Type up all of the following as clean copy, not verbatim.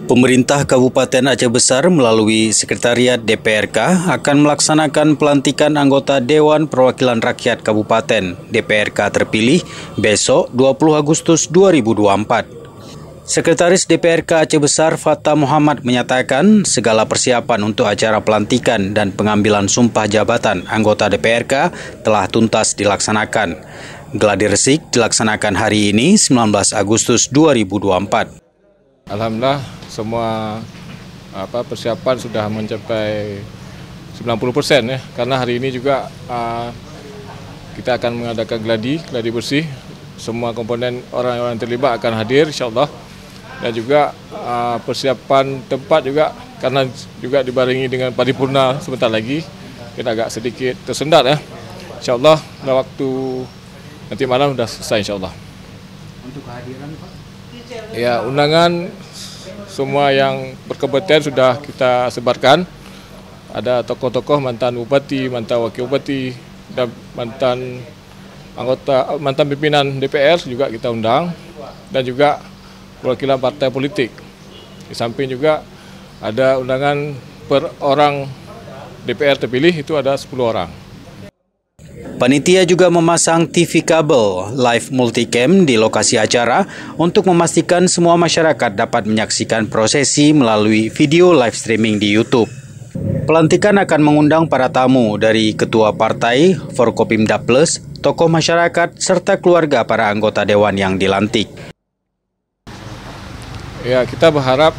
Pemerintah Kabupaten Aceh Besar melalui Sekretariat DPRK akan melaksanakan pelantikan anggota Dewan Perwakilan Rakyat Kabupaten DPRK terpilih besok 20 Agustus 2024. Sekretaris DPRK Aceh Besar Fattah Muhammad menyatakan segala persiapan untuk acara pelantikan dan pengambilan sumpah jabatan anggota DPRK telah tuntas dilaksanakan. Gladi resik dilaksanakan hari ini 19 Agustus 2024. Alhamdulillah semua persiapan sudah mencapai 90% ya, karena hari ini juga kita akan mengadakan gladi bersih. Semua komponen orang-orang terlibat akan hadir insyaallah, dan juga persiapan tempat juga karena juga dibarengi dengan paripurna sebentar lagi, kita agak sedikit tersendat ya. Insyaallah dalam waktu nanti malam sudah selesai insyaallah. Untuk kehadiran Pak? Ya, undangan semua yang berkompeten sudah kita sebarkan. Ada tokoh-tokoh mantan bupati, mantan wakil bupati, dan mantan pimpinan DPR juga kita undang, dan juga perwakilan partai politik. Di samping juga ada undangan per orang DPR terpilih itu ada 10 orang. Panitia juga memasang TV kabel live multicam di lokasi acara untuk memastikan semua masyarakat dapat menyaksikan prosesi melalui video live streaming di YouTube. Pelantikan akan mengundang para tamu dari Ketua Partai, Forkopimda Plus, tokoh masyarakat, serta keluarga para anggota Dewan yang dilantik. Ya, kita berharap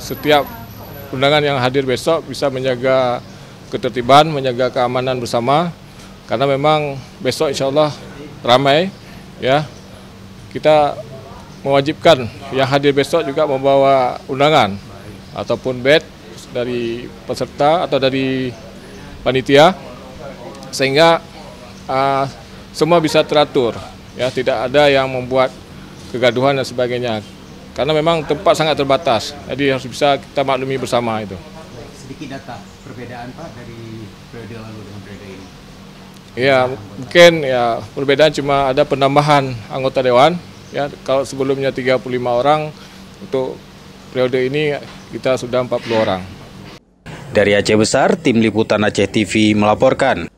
setiap undangan yang hadir besok bisa menjaga ketertiban, menjaga keamanan bersama. Karena memang besok insya Allah ramai, ya. Kita mewajibkan yang hadir besok juga membawa undangan ataupun badge dari peserta atau dari panitia, sehingga semua bisa teratur, ya, tidak ada yang membuat kegaduhan dan sebagainya. Karena memang tempat sangat terbatas, jadi harus bisa kita maklumi bersama itu. Sedikit data perbedaan Pak dari periode lalu dengan periode ini. Ya, mungkin ya perbedaan cuma ada penambahan anggota dewan. Ya, kalau sebelumnya 35 orang, untuk periode ini kita sudah 40 orang. Dari Aceh Besar, Tim Liputan Aceh TV melaporkan.